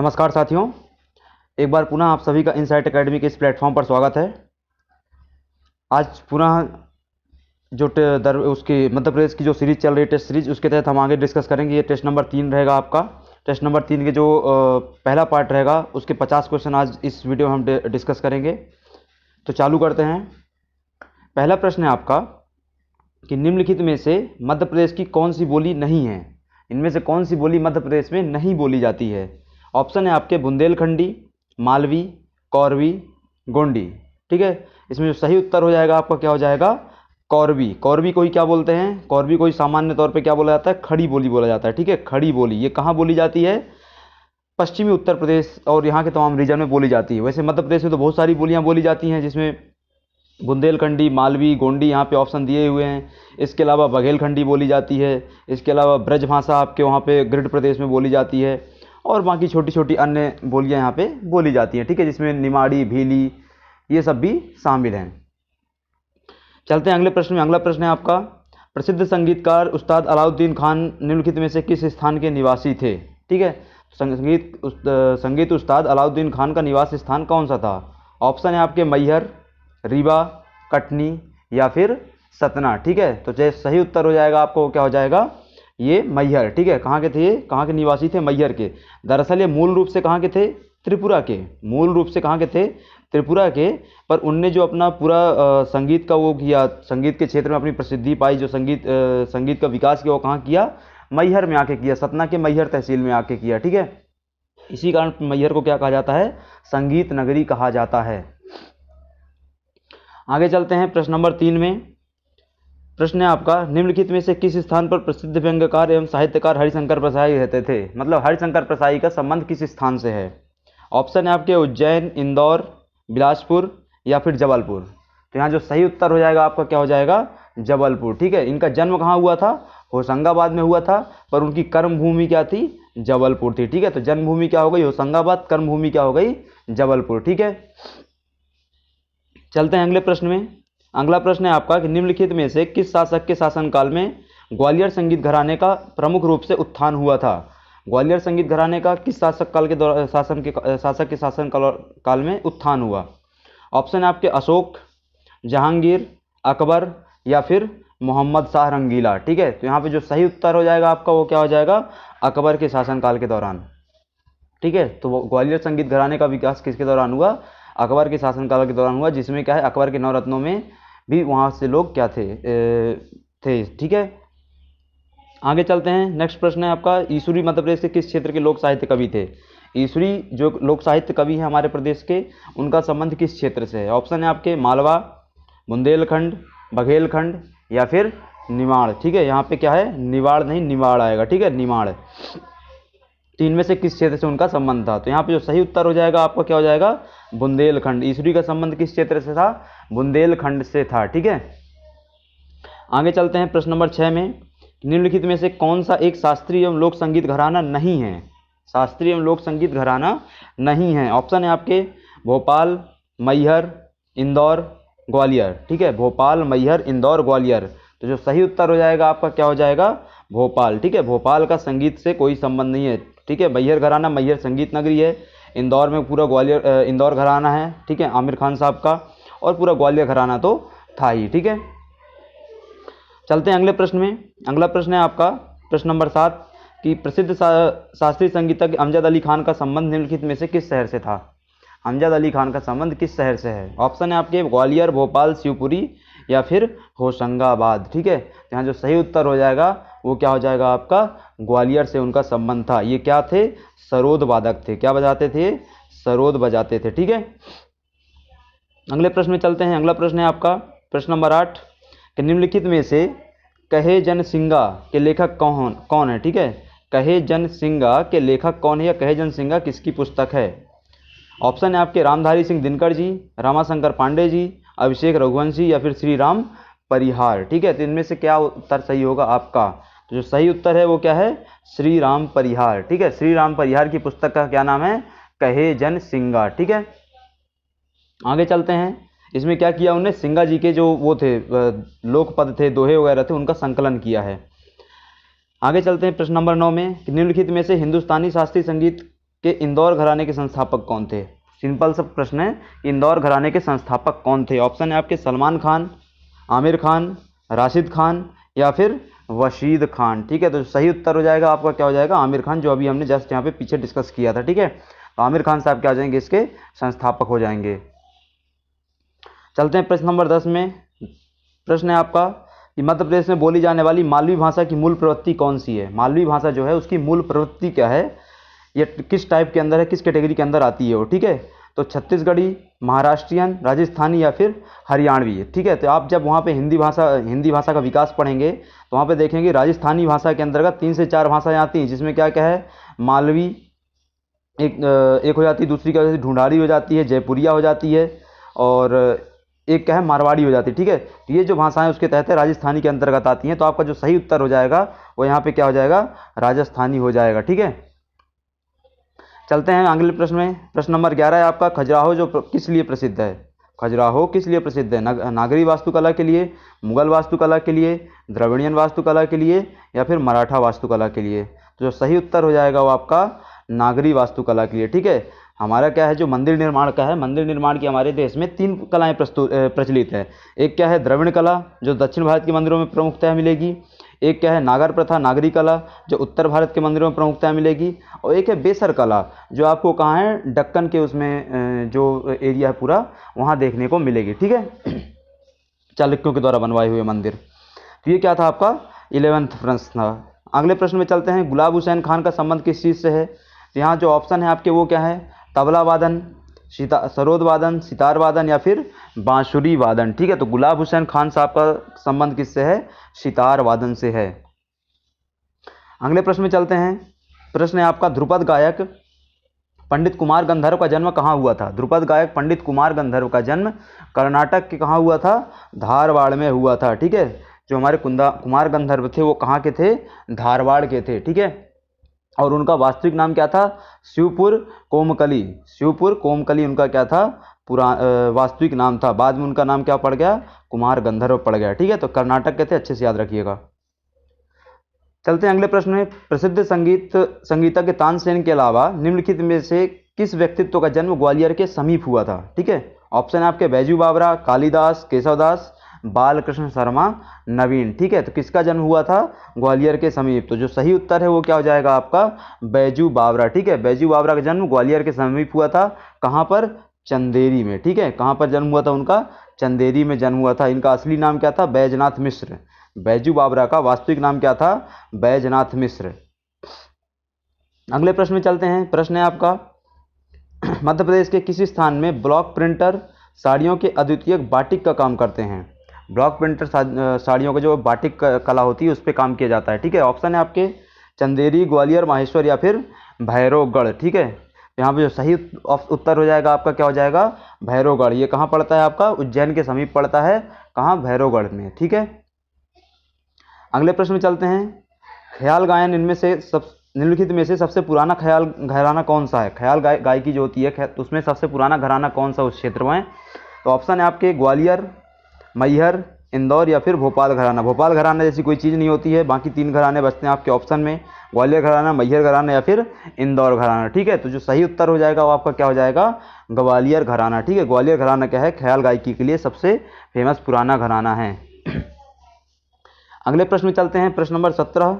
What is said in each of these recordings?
नमस्कार साथियों, एक बार पुनः आप सभी का इनसाइट एकेडमी के इस प्लेटफॉर्म पर स्वागत है। आज पुनः जो उसकी मध्य प्रदेश की जो सीरीज चल रही है, टेस्ट सीरीज, उसके तहत हम आगे डिस्कस करेंगे। ये टेस्ट नंबर 3 रहेगा आपका। टेस्ट नंबर 3 के जो पहला पार्ट रहेगा उसके 50 क्वेश्चन आज इस वीडियो में हम डिस्कस करेंगे। तो चालू करते हैं। पहला प्रश्न है आपका कि निम्नलिखित में से मध्य प्रदेश की कौन सी बोली नहीं है। इनमें से कौन सी बोली मध्य प्रदेश में नहीं बोली जाती है। ऑप्शन है आपके बुंदेलखंडी, मालवी, कौरवी, गोंडी। ठीक है, इसमें जो सही उत्तर हो जाएगा आपका क्या हो जाएगा, कौरवी। कौरवी को ही क्या बोलते हैं, कौरवी को ही सामान्य तौर पे क्या बोला जाता है, खड़ी बोली बोला जाता है। ठीक है, खड़ी बोली ये कहाँ बोली जाती है, पश्चिमी उत्तर प्रदेश और यहाँ के तमाम रीजन में बोली जाती है। वैसे मध्य प्रदेश में तो बहुत सारी बोलियाँ बोली जाती हैं, जिसमें बुंदेलखंडी, मालवी, गोंडी यहाँ पे ऑप्शन दिए हुए हैं। इसके अलावा बघेलखंडी बोली जाती है। इसके अलावा ब्रजभाषा आपके वहाँ पे गृह प्रदेश में बोली जाती है, और बाकी छोटी छोटी अन्य बोलियाँ यहाँ पे बोली जाती हैं। ठीक है, जिसमें निमाड़ी, भीली, ये सब भी शामिल हैं। चलते हैं अगले प्रश्न में। अगला प्रश्न है आपका, प्रसिद्ध संगीतकार उस्ताद अलाउद्दीन खान निम्नलिखित में से किस स्थान के निवासी थे। ठीक है, संगीत उस्ताद अलाउद्दीन खान का निवास स्थान कौन सा था। ऑप्शन है आपके मैहर, रीवा, कटनी या फिर सतना। ठीक है, तो जैसे सही उत्तर हो जाएगा आपको क्या हो जाएगा, ये मैहर। ठीक है, कहाँ के थे ये, कहाँ के निवासी थे, मैहर के। दरअसल ये मूल रूप से कहाँ के थे, त्रिपुरा के। मूल रूप से कहाँ के थे, त्रिपुरा के। पर उनने जो अपना पूरा संगीत का वो किया, संगीत के क्षेत्र में अपनी प्रसिद्धि पाई, जो संगीत का विकास किया, वो कहाँ किया, मैहर में आके किया, सतना के मैहर तहसील में आके किया। ठीक है, इसी कारण मैहर को क्या कहा जाता है, संगीत नगरी कहा जाता है। आगे चलते हैं प्रश्न नंबर 3 में। प्रश्न है आपका, निम्नलिखित में से किस स्थान पर प्रसिद्ध व्यंग्यकार एवं साहित्यकार हरिशंकर प्रसाई रहते थे। मतलब हरिशंकर प्रसाई का संबंध किस स्थान से है। ऑप्शन है आपके उज्जैन, इंदौर, बिलासपुर या फिर जबलपुर। तो यहाँ जो सही उत्तर हो जाएगा आपका क्या हो जाएगा, जबलपुर। ठीक है, इनका जन्म कहाँ हुआ था, होशंगाबाद में हुआ था, पर उनकी कर्मभूमि क्या थी, जबलपुर थी। ठीक है, तो जन्मभूमि क्या हो गई होशंगाबाद, कर्मभूमि क्या हो गई, जबलपुर। ठीक है, चलते हैं अगले प्रश्न में। अगला प्रश्न है आपका कि निम्नलिखित में से किस शासक के शासनकाल में ग्वालियर संगीत घराने का प्रमुख रूप से उत्थान हुआ था। ग्वालियर संगीत घराने का किस शासक के शासन काल में उत्थान हुआ। ऑप्शन है आपके अशोक, जहांगीर, अकबर या फिर मोहम्मद शाह रंगीला। ठीक है, तो यहाँ पे जो सही उत्तर हो जाएगा आपका वो क्या हो जाएगा, अकबर के शासनकाल के दौरान। ठीक है, तो ग्वालियर संगीत घराने का विकास किसके दौरान हुआ, अकबर के शासनकाल के दौरान हुआ, जिसमें क्या है, अकबर के नवरत्नों में भी वहाँ से लोग क्या थे। ठीक है, आगे चलते हैं। नेक्स्ट प्रश्न है आपका, ईश्वरी मध्य प्रदेश के किस क्षेत्र के लोक साहित्य कवि थे। ईश्वरी जो लोक साहित्य कवि हैं हमारे प्रदेश के, उनका संबंध किस क्षेत्र से है। ऑप्शन है आपके मालवा, बुंदेलखंड, बघेलखंड या फिर निमाड़। ठीक है, यहाँ पे क्या है, निवाड़ नहीं निमाड़ आएगा। ठीक है, निमाड़। तीन में से किस क्षेत्र से उनका संबंध था। तो यहाँ पे जो सही उत्तर हो जाएगा आपका क्या हो जाएगा, बुंदेलखंड। ईश्वरी का संबंध किस क्षेत्र से था, बुंदेलखंड से था। ठीक है, आगे चलते हैं प्रश्न नंबर 6 में। निम्नलिखित में से कौन सा एक शास्त्रीय एवं लोक संगीत घराना नहीं है। शास्त्रीय एवं लोक संगीत घराना नहीं है। ऑप्शन है आपके भोपाल, मैहर, इंदौर, ग्वालियर। ठीक है, भोपाल, मैहर, इंदौर, ग्वालियर। तो जो सही उत्तर हो जाएगा आपका क्या हो जाएगा, भोपाल। ठीक है, भोपाल का संगीत से कोई संबंध नहीं है। ठीक है, मैहर घराना, मैहर संगीत नगरी है। इंदौर में पूरा ग्वालियर, इंदौर घराना है। ठीक है, आमिर खान साहब का, और पूरा ग्वालियर घराना तो था ही। ठीक है, चलते हैं अगले प्रश्न में। अगला प्रश्न है आपका प्रश्न नंबर 7 कि प्रसिद्ध शास्त्रीय संगीतज्ञ अमजद अली खान का संबंध निम्नलिखित में से किस शहर से था। अमजद अली खान का संबंध किस शहर से है। ऑप्शन है आपके ग्वालियर, भोपाल, शिवपुरी या फिर होशंगाबाद। ठीक है, यहाँ जो सही उत्तर हो जाएगा वो क्या हो जाएगा आपका, ग्वालियर से उनका संबंध था। ये क्या थे, सरोद वादक थे। क्या बजाते थे, सरोद बजाते थे। ठीक है, अगले प्रश्न में चलते हैं। अगला प्रश्न है आपका प्रश्न नंबर 8 कि निम्नलिखित में से कहे जन सिंगा के लेखक कौन है। ठीक है, कहे जन सिंगा के लेखक कौन है, या कहे जन सिंगा किसकी पुस्तक है। ऑप्शन है आपके रामधारी सिंह दिनकर जी, रामाशंकर पांडे जी, अभिषेक रघुवंशी या फिर श्री राम परिहार। ठीक है, तो इनमें से क्या उत्तर सही होगा आपका। तो जो सही उत्तर है वो क्या है, श्री राम परिहार। ठीक है, श्री राम परिहार की पुस्तक का क्या नाम है, कहे जन सिंगा। ठीक है, आगे चलते हैं। इसमें क्या किया उन्होंने, सिंगा जी के जो वो थे लोकपद थे, दोहे वगैरह थे, उनका संकलन किया है। आगे चलते हैं प्रश्न नंबर 9 में। निम्नलिखित में से हिंदुस्तानी शास्त्रीय संगीत कि इंदौर घराने के संस्थापक कौन थे? सिंपल सा प्रश्न है, इंदौर घराने के संस्थापक कौन थे? ऑप्शन है आपके सलमान खान, आमिर खान, राशिद खान या फिर वशीद खान। ठीक है, तो सही उत्तर हो जाएगा आपका क्या हो जाएगा? आमिर खान, जो अभी हमने जस्ट यहाँ पे पीछे डिस्कस किया था। ठीक है, तो आमिर खान साहब क्या हो जाएंगे? इसके संस्थापक हो जाएंगे। चलते हैं प्रश्न नंबर 10 में। प्रश्न है आपका कि मध्य प्रदेश में बोली जाने वाली मालवी भाषा की मूल प्रवृत्ति कौन सी है? मालवी भाषा जो है उसकी मूल प्रवृत्ति क्या है? ये किस टाइप के अंदर है, किस कैटेगरी के अंदर आती है वो? ठीक है, तो छत्तीसगढ़ी, महाराष्ट्रियन, राजस्थानी या फिर हरियाणवी। ठीक है, तो आप जब वहाँ पे हिंदी भाषा का विकास पढ़ेंगे तो वहाँ पे देखेंगे राजस्थानी भाषा के अंतर्गत 3 से 4 भाषाएं आती हैं, जिसमें क्या क्या है? मालवी एक हो जाती है, दूसरी क्या हो जाती है? ढूंढारी हो जाती है, जयपुरिया हो जाती है, और एक क्या है? मारवाड़ी हो जाती है। ठीक है, तो ये जो भाषाएं उसके तहत राजस्थानी के अंतर्गत आती हैं, तो आपका जो सही उत्तर हो जाएगा वो यहाँ पे क्या हो जाएगा? राजस्थानी हो जाएगा। ठीक है, चलते हैं अगले प्रश्न में। प्रश्न नंबर 11 है आपका, खजुराहो जो किस लिए प्रसिद्ध है? खजुराहो किस लिए प्रसिद्ध है? नागरी वास्तुकला के लिए, मुगल वास्तुकला के लिए, द्रविड़ियन वास्तुकला के लिए या फिर मराठा वास्तुकला के लिए? तो जो सही उत्तर हो जाएगा वो आपका नागरी वास्तुकला के लिए। ठीक है, हमारा क्या है जो मंदिर निर्माण का है, मंदिर निर्माण की हमारे देश में 3 कलाएं प्रचलित है। एक क्या है? द्रविड़ कला, जो दक्षिण भारत के मंदिरों में प्रमुखता मिलेगी। एक क्या है? नागर प्रथा, नागरी कला, जो उत्तर भारत के मंदिरों में प्रमुखता मिलेगी। और एक है बेसर कला, जो आपको कहाँ है? दक्कन के उसमें जो एरिया है पूरा, वहाँ देखने को मिलेगी। ठीक है, चालुक्यों के द्वारा बनवाए हुए मंदिर। तो ये क्या था आपका 11th प्रश्न था। अगले प्रश्न में चलते हैं, गुलाब हुसैन खान का संबंध किस चीज़ से है? तो यहाँ जो ऑप्शन है आपके वो क्या है? तबला वादन, सरोद वादन, सितार वादन या फिर बांसुरी वादन। ठीक है, तो गुलाब हुसैन खान साहब का संबंध किससे है? सितार वादन से है। अगले प्रश्न में चलते हैं। प्रश्न है आपका, ध्रुपद गायक पंडित कुमार गंधर्व का जन्म कहाँ हुआ था? ध्रुपद गायक पंडित कुमार गंधर्व का जन्म कर्नाटक के कहाँ हुआ था? धारवाड़ में हुआ था। ठीक है, जो हमारे कुमार गंधर्व थे वो कहाँ के थे? धारवाड़ के थे। ठीक है, और उनका वास्तविक नाम क्या था? शिवपुर कोमकली। शिवपुर कोमकली उनका क्या था? वास्तविक नाम था। बाद में उनका नाम क्या पड़ गया? कुमार गंधर्व पड़ गया। ठीक है, तो कर्नाटक के थे, अच्छे से याद रखिएगा। चलते हैं अगले प्रश्न में। प्रसिद्ध संगीतज्ञ तानसेन के अलावा निम्नलिखित में से किस व्यक्तित्व का जन्म ग्वालियर के समीप हुआ था? ठीक है, ऑप्शन है आपके बैजू बावरा, कालिदास, केशवदास, बालकृष्ण शर्मा, नवीन। ठीक है, तो किसका जन्म हुआ था? ग्वालियर के समीप। तो जो सही उत्तर है वो क्या हो जाएगा आपका? बैजू बावरा। ठीक है, बैजू बावरा का जन्म ग्वालियर के समीप हुआ था। कहाँ पर? चंदेरी में। ठीक है, कहाँ पर जन्म हुआ था उनका? चंदेरी में जन्म हुआ था। इनका असली नाम क्या था? बैजनाथ मिश्र। बैजू बावरा का वास्तविक नाम क्या था? बैजनाथ मिश्र। अगले प्रश्न में चलते हैं। प्रश्न है आपका, मध्य प्रदेश के किसी स्थान में ब्लॉक प्रिंटर साड़ियों के अद्वितीय बाटिक का काम करते हैं? ब्लॉक प्रिंटर साड़ियों का जो बाटिक कला होती है उस पर काम किया जाता है। ठीक है, ऑप्शन है आपके चंदेरी, ग्वालियर, माहेश्वर या फिर भैरवगढ़। ठीक है, यहाँ पे जो सही उत्तर हो जाएगा आपका क्या हो जाएगा? भैरवगढ़। ये कहाँ पड़ता है आपका? उज्जैन के समीप पड़ता है। कहाँ? भैरवगढ़ में। ठीक है, अगले प्रश्न में चलते हैं। ख्याल गायन इनमें से निम्नलिखित में से सबसे पुराना ख्याल घराना कौन सा है? ख्याल गायकी जो होती है उसमें सबसे पुराना घराना कौन सा उस क्षेत्र में? तो ऑप्शन है आपके ग्वालियर, मैहर, इंदौर या फिर भोपाल घराना। भोपाल घराना जैसी कोई चीज़ नहीं होती है, बाकी 3 घराने बचते हैं आपके ऑप्शन में, ग्वालियर घराना, मैहर घराना या फिर इंदौर घराना। ठीक है, तो जो सही उत्तर हो जाएगा वो आपका क्या हो जाएगा? ग्वालियर घराना। ठीक है, ग्वालियर घराना क्या है? ख्याल गायकी के लिए सबसे फेमस पुराना घराना है। अगले प्रश्न में चलते हैं। प्रश्न नंबर 17।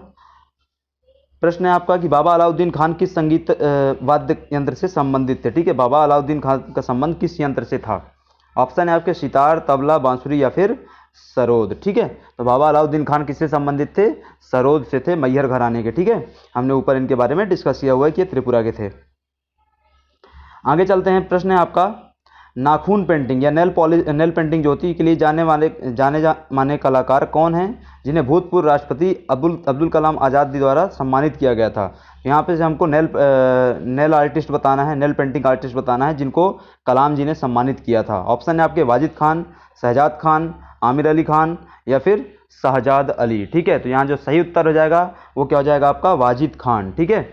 प्रश्न है आपका कि बाबा अलाउद्दीन खान किस संगीत वाद्य यंत्र से संबंधित थे? ठीक है, बाबा अलाउद्दीन खान का संबंध किस यंत्र से था? ऑप्शन है आपके सितार, तबला, बांसुरी या फिर सरोद। ठीक है, तो बाबा अलाउद्दीन खान किससे संबंधित थे? सरोद से थे, मैहर घराने के। ठीक है, हमने ऊपर इनके बारे में डिस्कस किया हुआ है कि त्रिपुरा के थे। आगे चलते हैं। प्रश्न है आपका, नाखून पेंटिंग या नेल पेंटिंग जो होती है के लिए जाने माने कलाकार कौन हैं जिन्हें भूतपूर्व राष्ट्रपति अब्दुल कलाम आज़ाद द्वारा सम्मानित किया गया था? यहाँ पे से हमको नेल आर्टिस्ट बताना है, नेल पेंटिंग आर्टिस्ट बताना है जिनको कलाम जी ने सम्मानित किया था। ऑप्शन है आपके वाजिद खान, शहजाद खान, आमिर अली खान या फिर शहजाद अली। ठीक है, तो यहाँ जो सही उत्तर हो जाएगा वो क्या हो जाएगा आपका? वाजिद खान। ठीक है,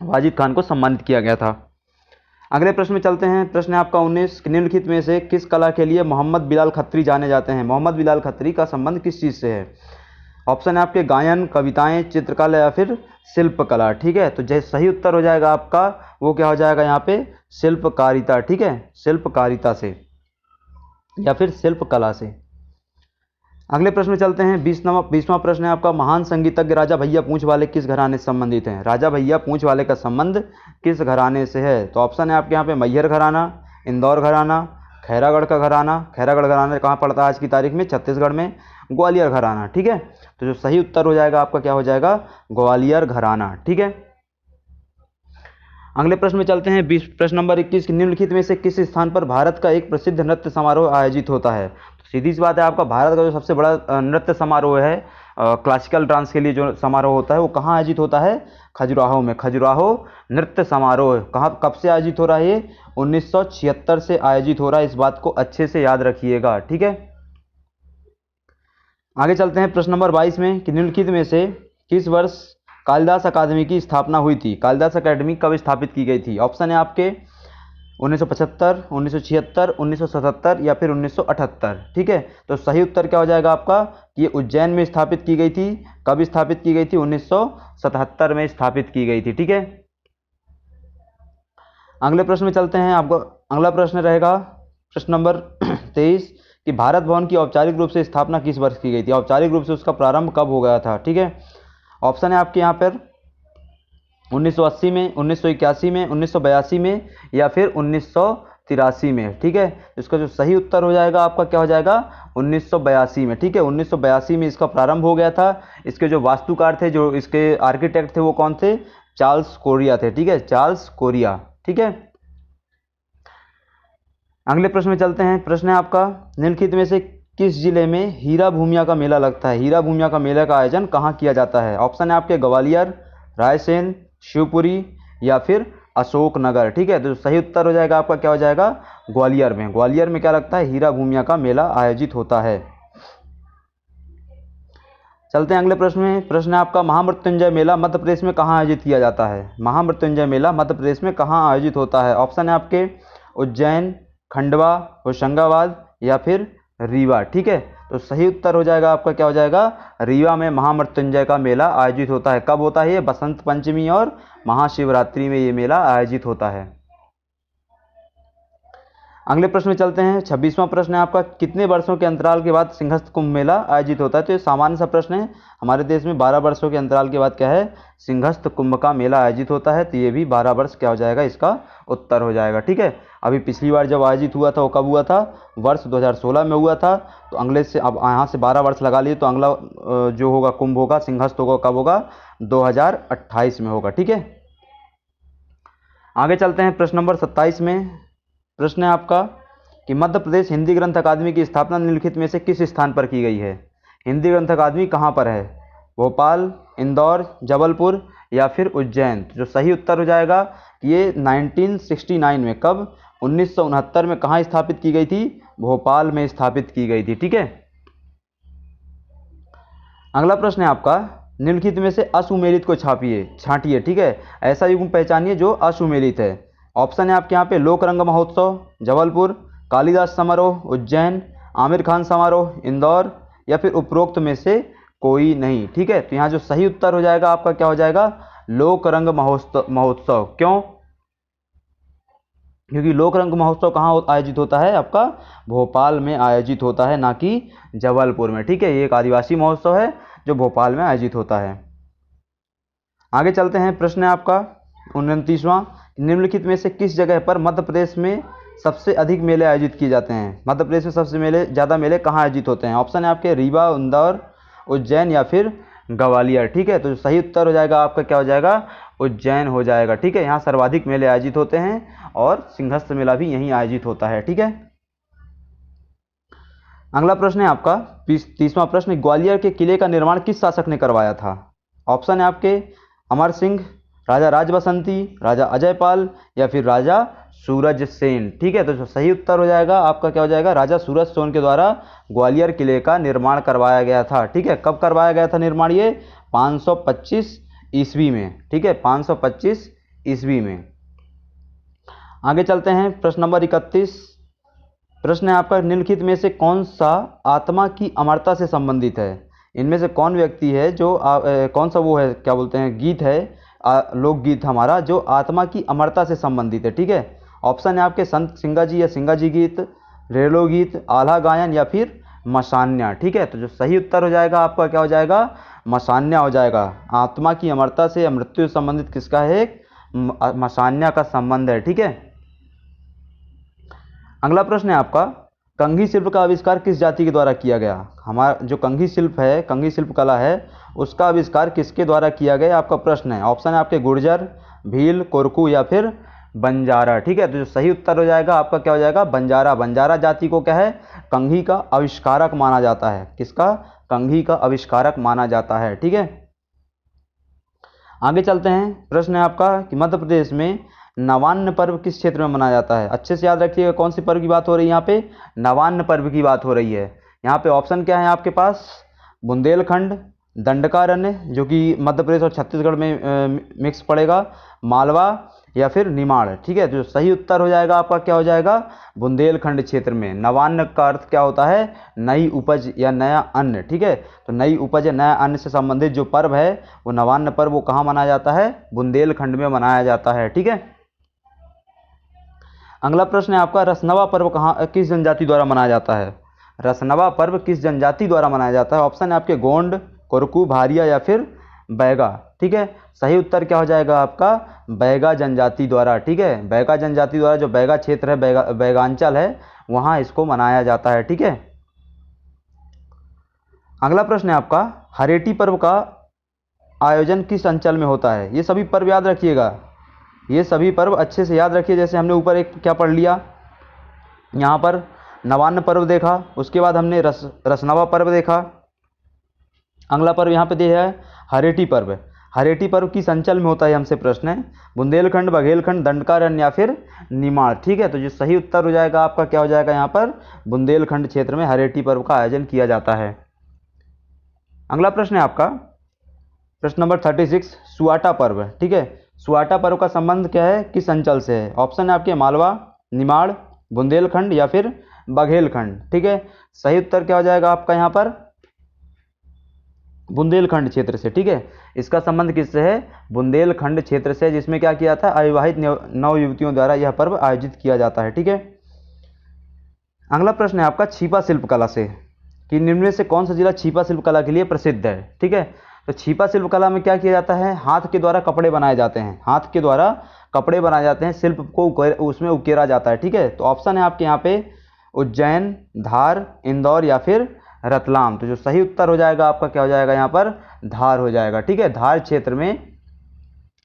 वाजिद खान को सम्मानित किया गया था। अगले प्रश्न में चलते हैं। प्रश्न है आपका 19। निम्नलिखित में से किस कला के लिए मोहम्मद बिलाल खत्री जाने जाते हैं? मोहम्मद बिलाल खत्री का संबंध किस चीज़ से है? ऑप्शन है आपके गायन, कविताएं, चित्रकला या फिर शिल्पकला। ठीक है, तो जैसे सही उत्तर हो जाएगा आपका वो क्या हो जाएगा यहाँ पे शिल्पकारिता। ठीक है, शिल्पकारिता से या फिर शिल्पकला से। अगले प्रश्न में चलते हैं। 20वां प्रश्न है आपका, महान संगीतज्ञ राजा भैया पूंछ वाले किस घराने से संबंधित हैं? राजा भैया पूंछ वाले का संबंध किस घराने से है? तो ऑप्शन है आपके यहाँ पे मैहर घराना, इंदौर घराना, खैरागढ़ का घराना। खैरागढ़ घराना कहाँ पड़ता है आज की तारीख में? छत्तीसगढ़ में। ग्वालियर घराना। ठीक है, तो जो सही उत्तर हो जाएगा आपका क्या हो जाएगा? ग्वालियर घराना। ठीक है, अगले प्रश्न में चलते हैं। प्रश्न नंबर 21, निम्नलिखित में से किस स्थान पर भारत का एक प्रसिद्ध नृत्य समारोह आयोजित होता है? तो सीधी सी बात है, आपका भारत का जो सबसे बड़ा नृत्य समारोह है क्लासिकल डांस के लिए जो समारोह होता है वो कहाँ आयोजित होता है? खजुराहो में। खजुराहो नृत्य समारोह कहाँ कब से आयोजित हो रहा है? ये 1976 से आयोजित हो रहा है। इस बात को अच्छे से याद रखिएगा। ठीक है, आगे चलते हैं। प्रश्न नंबर 22 में कि निम्नलिखित में से किस वर्ष कालिदास अकादमी की स्थापना हुई थी? कालिदास अकादमी कब स्थापित की गई थी? ऑप्शन है आपके 1975, 1976, 1977 या फिर 1978। ठीक है, तो सही उत्तर क्या हो जाएगा आपका कि ये उज्जैन में स्थापित की गई थी। कब स्थापित की गई थी? 1977 में स्थापित की गई थी। ठीक है, अगले प्रश्न में चलते हैं। आपका अगला प्रश्न रहेगा प्रश्न नंबर 23 कि भारत भवन की औपचारिक रूप से स्थापना किस वर्ष की गई थी? औपचारिक रूप से उसका प्रारंभ कब हो गया था? ठीक है, ऑप्शन है आपके यहाँ पर 1980 में, 1981 में, 1982 में या फिर 1983 में। ठीक है, इसका जो सही उत्तर हो जाएगा आपका क्या हो जाएगा? 1982 में। ठीक है, 1982 में इसका प्रारंभ हो गया था। इसके जो वास्तुकार थे, जो इसके आर्किटेक्ट थे वो कौन थे? चार्ल्स कोरिया थे। ठीक है, चार्ल्स कोरिया। ठीक है, अगले प्रश्न में चलते हैं। प्रश्न है आपका, निम्नलिखित में से किस जिले में हीरा भूमिया का मेला लगता है? हीरा भूमिया का मेला का आयोजन कहाँ किया जाता है? ऑप्शन है आपके ग्वालियर, रायसेन, शिवपुरी या फिर अशोकनगर। ठीक है, तो सही उत्तर हो जाएगा आपका क्या हो जाएगा? ग्वालियर में। ग्वालियर में क्या लगता है? हीरा भूमिया का मेला आयोजित होता है। चलते हैं अगले प्रश्न में। प्रश्न है आपका, महामृत्युंजय मेला मध्य प्रदेश में कहाँ आयोजित किया जाता है? महामृत्युंजय मेला मध्य प्रदेश में कहाँ आयोजित होता है? ऑप्शन है आपके उज्जैन, खंडवा, होशंगाबाद या फिर रीवा। ठीक है, तो सही उत्तर हो जाएगा आपका क्या हो जाएगा? रीवा में महामृत्युंजय का मेला आयोजित होता है। कब होता है ये? बसंत पंचमी और महाशिवरात्रि में ये मेला आयोजित होता है। अगले प्रश्न में चलते हैं। 26वां प्रश्न है आपका, कितने वर्षों के अंतराल के बाद सिंहस्थ कुंभ मेला आयोजित होता है? तो ये सामान्य सा प्रश्न है। हमारे देश में 12 वर्षों के अंतराल के बाद क्या है? सिंहस्थ कुंभ का मेला आयोजित होता है। तो ये भी 12 वर्ष क्या हो जाएगा? इसका उत्तर हो जाएगा। ठीक है, अभी पिछली बार जब आयोजित हुआ था वो कब हुआ था? वर्ष 2016 में हुआ था। तो अगले से अब यहाँ से 12 वर्ष लगा लिए, तो अगला जो होगा कुंभ होगा, सिंहस्थ होगा, कब होगा? 2028 में होगा। ठीक है, आगे चलते हैं। प्रश्न नंबर 27 में प्रश्न है आपका कि मध्य प्रदेश हिंदी ग्रंथ अकादमी की स्थापना निम्नलिखित में से किस स्थान पर की गई है? हिंदी ग्रंथ अकादमी कहाँ पर है? भोपाल, इंदौर, जबलपुर या फिर उज्जैन। तो जो सही उत्तर हो जाएगा कि ये 1969 में। कब? 1969 में कहाँ स्थापित की गई थी? भोपाल में स्थापित की गई थी। ठीक है, अगला प्रश्न है आपका, निम्नलिखित में से असुमेलित को छांटिए। ठीक है, ऐसा युग्म पहचानिए जो असुमेलित है। ऑप्शन है आपके यहाँ पे लोक रंग महोत्सव जबलपुर, कालिदास समारोह उज्जैन, आमिर खान समारोह इंदौर या फिर उपरोक्त में से कोई नहीं। ठीक है, तो यहाँ जो सही उत्तर हो जाएगा आपका क्या हो जाएगा? लोक रंग महोत्सव। क्यों? क्योंकि लोक रंग महोत्सव कहाँ आयोजित होता है? आपका भोपाल में आयोजित होता है, ना कि जबलपुर में। ठीक है, ये एक आदिवासी महोत्सव है जो भोपाल में आयोजित होता है। आगे चलते हैं। प्रश्न है आपका 29वां, निम्नलिखित में से किस जगह पर मध्य प्रदेश में सबसे अधिक मेले आयोजित किए जाते हैं? मध्य प्रदेश में सबसे ज़्यादा मेले कहाँ आयोजित होते हैं? ऑप्शन है आपके रीवा, इंदौर, उज्जैन या फिर ग्वालियर। ठीक है, तो सही उत्तर हो जाएगा आपका क्या हो जाएगा? उज्जैन हो जाएगा। ठीक है, यहाँ सर्वाधिक मेले आयोजित होते हैं और सिंहस्थ मेला भी यहीं आयोजित होता है। ठीक है, अगला प्रश्न है आपका 30वां प्रश्न, ग्वालियर के किले का निर्माण किस शासक ने करवाया था? ऑप्शन है आपके अमर सिंह, राजा राजबसंती, राजा अजयपाल या फिर राजा सूरज सेन। ठीक है, तो सही उत्तर हो जाएगा आपका क्या हो जाएगा? राजा सूरज सेन के द्वारा ग्वालियर किले का निर्माण करवाया गया था। ठीक है, कब करवाया गया था निर्माण? ये 525 ईस्वी में। ठीक है, 525 ईस्वी में। आगे चलते हैं। प्रश्न नंबर 31, प्रश्न है आपका, निम्नलिखित में से कौन सा आत्मा की अमरता से संबंधित है? इनमें से कौन व्यक्ति है जो कौन सा वो है, क्या बोलते हैं, गीत है, लोकगीत हमारा जो आत्मा की अमरता से संबंधित है। ठीक है, ऑप्शन है आपके संत सिंगा जी या सिंगा जी गीत, रेलो गीत, आल्हा गायन या फिर मसान्या। ठीक है, तो जो सही उत्तर हो जाएगा आपका क्या हो जाएगा, मसान्या हो जाएगा। आत्मा की अमरता से या मृत्यु से संबंधित किसका है, एक मसान्या का संबंध है। ठीक है, अगला प्रश्न है आपका, कंघी शिल्प का आविष्कार किस जाति के द्वारा किया गया। हमारा जो कंघी शिल्प है, कंघी शिल्प कला है, उसका आविष्कार किसके द्वारा किया गया, आपका प्रश्न है। ऑप्शन है आपके गुर्जर, भील, कोरकू या फिर बंजारा। ठीक है, तो जो सही उत्तर हो जाएगा आपका क्या हो जाएगा, बंजारा। बंजारा जाति को क्या है, कंघी का आविष्कारक माना जाता है। किसका, कंघी का आविष्कारक माना जाता है। ठीक है, आगे चलते हैं। प्रश्न है आपका कि मध्य प्रदेश में नवान्न पर्व किस क्षेत्र में मनाया जाता है। अच्छे से याद रखिएगा कौन सी पर्व की बात हो रही है, यहाँ पे नवान्न पर्व की बात हो रही है। यहाँ पे ऑप्शन क्या है आपके पास, बुंदेलखंड, दंडकारण्य जो कि मध्य प्रदेश और छत्तीसगढ़ में मिक्स पड़ेगा, मालवा या फिर निमाड़। ठीक है, जो सही उत्तर हो जाएगा आपका क्या हो जाएगा, बुंदेलखंड क्षेत्र में। नवान्न का अर्थ क्या होता है, नई उपज या नया अन्न। ठीक है, तो नई उपज या नया अन्न से संबंधित जो पर्व है वो नवान्न पर्व, वो कहाँ मनाया जाता है, बुंदेलखंड में मनाया जाता है। ठीक है, अगला प्रश्न है आपका, रसनवा पर्व किस जनजाति द्वारा मनाया जाता है। रसनवा पर्व किस जनजाति द्वारा मनाया जाता है। ऑप्शन है आपके गोंड, कोरकू, भारिया या फिर बैगा। ठीक है, सही उत्तर क्या हो जाएगा आपका, बैगा जनजाति द्वारा। ठीक है, बैगा जनजाति द्वारा, जो बैगा क्षेत्र है, बैगांचल है, वहाँ इसको मनाया जाता है। ठीक है, अगला प्रश्न है आपका, हरेटी पर्व का आयोजन किस अंचल में होता है। ये सभी पर्व याद रखिएगा, ये सभी पर्व अच्छे से याद रखिए। जैसे हमने ऊपर एक क्या पढ़ लिया, यहाँ पर नवान्न पर्व देखा, उसके बाद हमने रसनवा पर्व देखा। अगला पर्व यहाँ पे दिया है हरेटी पर्व। हरेटी पर्व किस अंचल में होता है, हमसे प्रश्न है। बुंदेलखंड, बघेलखंड, दंडकारण्य या फिर निमाड़। ठीक है, तो जो सही उत्तर हो जाएगा आपका क्या हो जाएगा, यहाँ पर बुंदेलखंड क्षेत्र में हरेटी पर्व का आयोजन किया जाता है। अगला प्रश्न है आपका, प्रश्न नंबर 36, सुआटा पर्व। ठीक है, सुआटा पर्व का संबंध क्या है, किस अंचल से है। ऑप्शन है आपके मालवा, निमाड़, बुंदेलखंड या फिर बघेलखंड। ठीक है, सही उत्तर क्या हो जाएगा आपका यहाँ पर, बुंदेलखंड क्षेत्र से। ठीक है, इसका संबंध किससे है, बुंदेलखंड क्षेत्र से, जिसमें क्या किया था, अविवाहित नव युवतियों द्वारा यह पर्व आयोजित किया जाता है। ठीक है, अगला प्रश्न है आपका, छिपा शिल्प कला से कि निम्न में से कौन सा जिला छिपा शिल्प कला के लिए प्रसिद्ध है। ठीक है, तो छिपा शिल्प कला में क्या किया जाता है, हाथ के द्वारा कपड़े बनाए जाते हैं। हाथ के द्वारा कपड़े बनाए जाते हैं, शिल्प को उसमें उकेरा जाता है। ठीक है, तो ऑप्शन है आपके यहाँ पे उज्जैन, धार, इंदौर या फिर रतलाम। तो जो सही उत्तर हो जाएगा आपका क्या हो जाएगा, यहाँ पर धार हो जाएगा। ठीक है, धार क्षेत्र में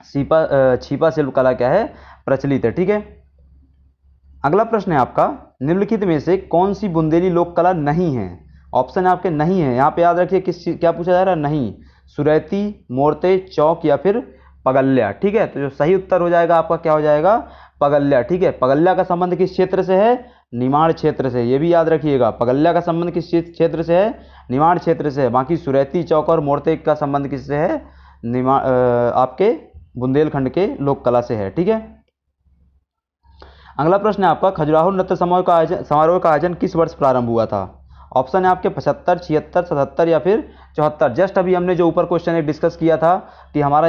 छिपा शिल्प कला क्या है, प्रचलित है। ठीक है, अगला प्रश्न है आपका, निम्नलिखित में से कौन सी बुंदेली लोक कला नहीं है। ऑप्शन आपके नहीं है, यहाँ पे याद रखिए क्या पूछा जा रहा है, नहीं। सुरैती, मोरते, चौक या फिर पगल्या। ठीक है, तो जो सही उत्तर हो जाएगा आपका क्या हो जाएगा, पगल्या। ठीक है, पगल्या का संबंध किस क्षेत्र से है, निमाड़ क्षेत्र से। ये भी याद रखिएगा, पगल्या का संबंध किस क्षेत्र से है, निमाड़ क्षेत्र से है। बाकी सुरैती, चौक और मोरते का संबंध किससे है, आपके बुंदेलखंड के लोक कला से है। ठीक है, अगला प्रश्न है आपका, खजुराहो नृत्य समारोह का आयोजन किस वर्ष प्रारंभ हुआ था। ऑप्शन है आपके 75, 76, 77 या फिर 74। जस्ट अभी हमने जो ऊपर क्वेश्चन एक डिस्कस किया था कि हमारा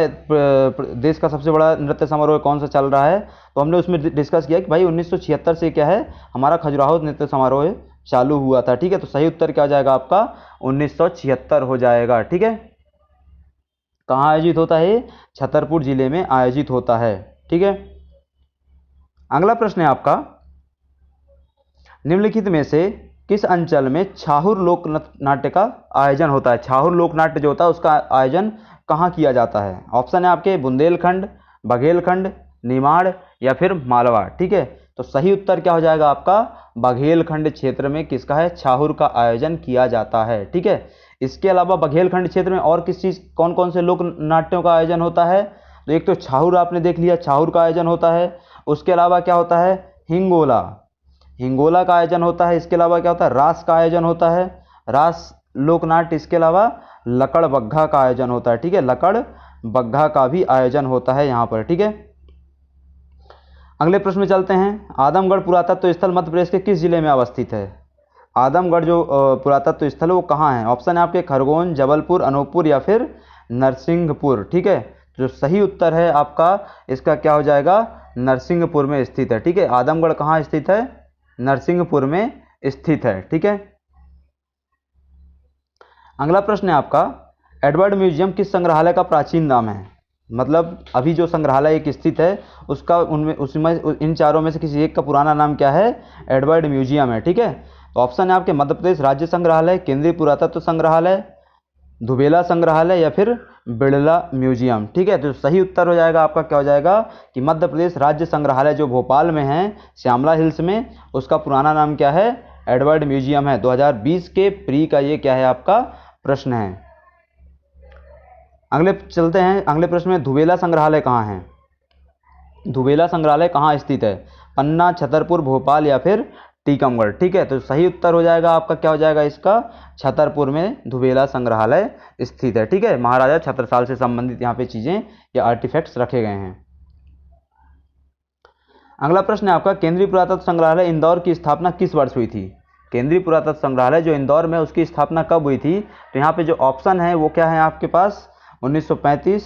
देश का सबसे बड़ा नृत्य समारोह कौन सा चल रहा है, तो हमने उसमें डिस्कस किया कि भाई 1976 से क्या है, हमारा खजुराहो नृत्य समारोह चालू हुआ था। ठीक है, तो सही उत्तर क्या हो जाएगा आपका, 1976 हो जाएगा। ठीक है, कहाँ आयोजित होता है, छतरपुर जिले में आयोजित होता है। ठीक है, अगला प्रश्न है आपका, निम्नलिखित में से किस अंचल में छाहुर लोक नाट्य का आयोजन होता है। छाहुर लोक नाट्य जो होता है उसका आयोजन कहाँ किया जाता है। ऑप्शन है आपके बुंदेलखंड, बघेलखंड, निमाड़ या फिर मालवा। ठीक है, तो सही उत्तर क्या हो जाएगा आपका, बघेलखंड क्षेत्र में किसका है, छाहुर का आयोजन किया जाता है। ठीक है, इसके अलावा बघेलखंड क्षेत्र में और किस चीज़ कौन कौन से लोक नाट्यों का आयोजन होता है, तो एक तो छाहुर आपने देख लिया, छाहुर का आयोजन होता है। उसके अलावा क्या होता है, हिंगोला, हिंगोला का आयोजन होता है। इसके अलावा क्या होता है, रास का आयोजन होता है, रास लोकनाट्य। इसके अलावा लकड़ बग्घा का आयोजन होता है। ठीक है, लकड़ बग्घा का भी आयोजन होता है यहाँ पर। ठीक है, अगले प्रश्न में चलते हैं, आदमगढ़ पुरातत्व स्थल मध्य प्रदेश के किस जिले में अवस्थित है। आदमगढ़ जो पुरातत्व स्थल है वो कहाँ है? ऑप्शन है आपके खरगोन, जबलपुर, अनूपपुर या फिर नरसिंहपुर। ठीक है, जो सही उत्तर है आपका इसका क्या हो जाएगा? नरसिंहपुर में स्थित है। ठीक है, आदमगढ़ कहाँ स्थित है? नरसिंहपुर में स्थित है। ठीक है, अगला प्रश्न है आपका, एडवर्ड म्यूजियम किस संग्रहालय का प्राचीन नाम है? मतलब अभी जो संग्रहालय एक स्थित है उसका उसमें इन चारों में से किसी एक का पुराना नाम क्या है? एडवर्ड म्यूजियम है। ठीक है, तो ऑप्शन है आपके मध्य प्रदेश राज्य संग्रहालय, केंद्रीय पुरातत्व संग्रहालय, धुबेला संग्रहालय या फिर बिड़ला म्यूजियम। ठीक है, तो सही उत्तर हो जाएगा आपका क्या हो जाएगा कि मध्य प्रदेश राज्य संग्रहालय जो भोपाल में है, श्यामला हिल्स में, उसका पुराना नाम क्या है? एडवर्ड म्यूजियम है। 2020 के प्री का ये क्या है आपका प्रश्न है। अगले चलते हैं, अगले प्रश्न में धुबेला संग्रहालय कहाँ है? धुबेला संग्रहालय कहाँ स्थित है? पन्ना, छतरपुर, भोपाल या फिर टीकमगढ़। ठीक है, तो सही उत्तर हो जाएगा आपका क्या हो जाएगा इसका? छतरपुर में धुबेला संग्रहालय स्थित है। ठीक है, महाराजा छत्रसाल से संबंधित यहाँ पे चीजें या आर्टिफैक्ट्स रखे गए हैं। अगला प्रश्न है आपका, केंद्रीय पुरातत्व संग्रहालय इंदौर की स्थापना किस वर्ष हुई थी? केंद्रीय पुरातत्व संग्रहालय जो इंदौर में, उसकी स्थापना कब हुई थी? तो यहाँ पे जो ऑप्शन है वो क्या है आपके पास? 1935,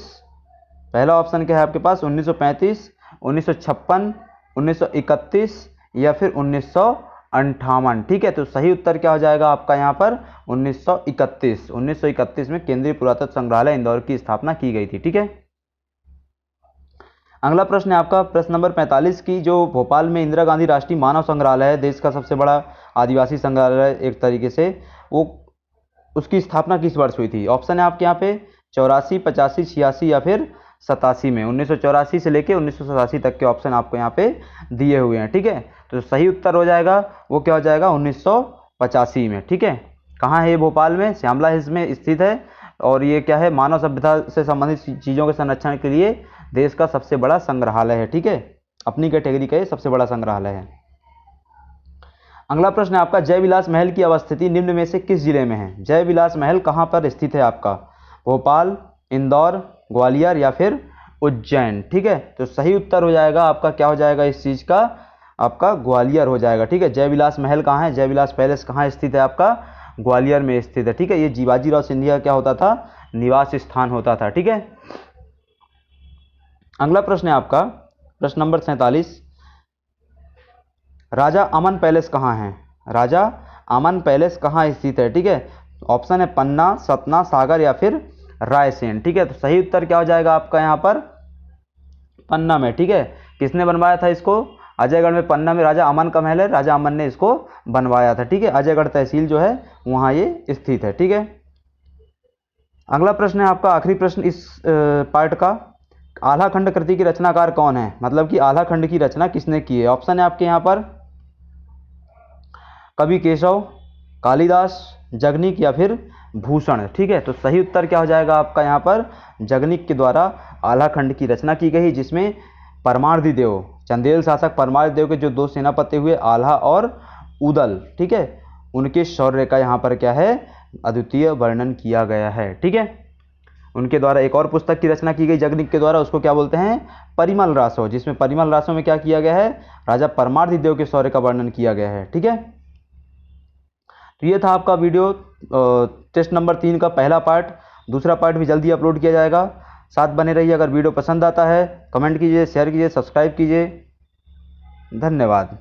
पहला ऑप्शन क्या है आपके पास? 1935, 1956, 1931 या फिर 1958। ठीक है, तो सही उत्तर क्या हो जाएगा आपका यहाँ पर? 1931। 1931 में केंद्रीय पुरातत्व संग्रहालय इंदौर की स्थापना की गई थी। ठीक है, अगला प्रश्न है आपका, प्रश्न नंबर 45 की, जो भोपाल में इंदिरा गांधी राष्ट्रीय मानव संग्रहालय है, देश का सबसे बड़ा आदिवासी संग्रहालय एक तरीके से, वो उसकी स्थापना किस वर्ष हुई थी? ऑप्शन है आपके यहाँ पे 84, 85, 86 या फिर 87 में। 1984 से लेके 1987 तक के ऑप्शन आपको यहाँ पे दिए हुए हैं। ठीक है, तो सही उत्तर हो जाएगा वो क्या हो जाएगा? 1985 में। ठीक है, कहाँ है ये? भोपाल में श्यामला हिल्स में स्थित है और ये क्या है? मानव सभ्यता से संबंधित चीज़ों के संरक्षण के लिए देश का सबसे बड़ा संग्रहालय है। ठीक है, अपनी कैटेगरी का ये सबसे बड़ा संग्रहालय है। अगला प्रश्न है आपका, जय विलास महल की अवस्थिति निम्न में से किस जिले में है? जय विलास महल कहाँ पर स्थित है आपका? भोपाल, इंदौर, ग्वालियर या फिर उज्जैन। ठीक है, तो सही उत्तर हो जाएगा आपका क्या हो जाएगा इस चीज़ का? आपका ग्वालियर हो जाएगा। ठीक है, जय विलास महल कहाँ है? जय विलास पैलेस कहाँ स्थित है आपका? ग्वालियर में स्थित है। ठीक है, ये जीवाजीराव सिंधिया क्या होता था? निवास स्थान होता था। ठीक है, अगला प्रश्न है आपका, प्रश्न नंबर 47, राजा अमन पैलेस कहाँ है? राजा अमन पैलेस कहाँ स्थित है? ठीक है, ऑप्शन है पन्ना, सतना, सागर या फिर रायसेन। ठीक है, तो सही उत्तर क्या हो जाएगा आपका यहाँ पर? पन्ना में। ठीक है, किसने बनवाया था इसको? अजयगढ़ में पन्ना में राजा अमन का महल है, राजा अमन ने इसको बनवाया था। ठीक है, अजयगढ़ तहसील जो है वहाँ ये स्थित है। ठीक है, अगला प्रश्न है आपका, आखिरी प्रश्न इस पार्ट का, आल्हा खंड कृति की रचनाकार कौन है? मतलब कि आल्हा खंड की रचना किसने की है? ऑप्शन है आपके यहाँ पर कवि केशव, कालिदास, जगनीक या फिर भूषण। ठीक है, तो सही उत्तर क्या हो जाएगा आपका यहाँ पर? जगनीक के द्वारा आल्हा खंड की रचना की गई, जिसमें परमार्दी देव, चंदेल शासक परमार्दी देव के जो दो सेनापति हुए आल्हा और उदल, ठीक है, उनके शौर्य का यहाँ पर क्या है? अद्वितीय वर्णन किया गया है। ठीक है, उनके द्वारा एक और पुस्तक की रचना की गई जगनीक के द्वारा, उसको क्या बोलते हैं? परिमल रासो, जिसमें परिमल रासो में क्या किया गया है? राजा परमार्दी देव के शौर्य का वर्णन किया गया है। ठीक है, तो ये था आपका वीडियो टेस्ट नंबर 3 का पहला पार्ट। दूसरा पार्ट भी जल्दी अपलोड किया जाएगा, साथ बने रहिए। अगर वीडियो पसंद आता है कमेंट कीजिए, शेयर कीजिए, सब्सक्राइब कीजिए। धन्यवाद।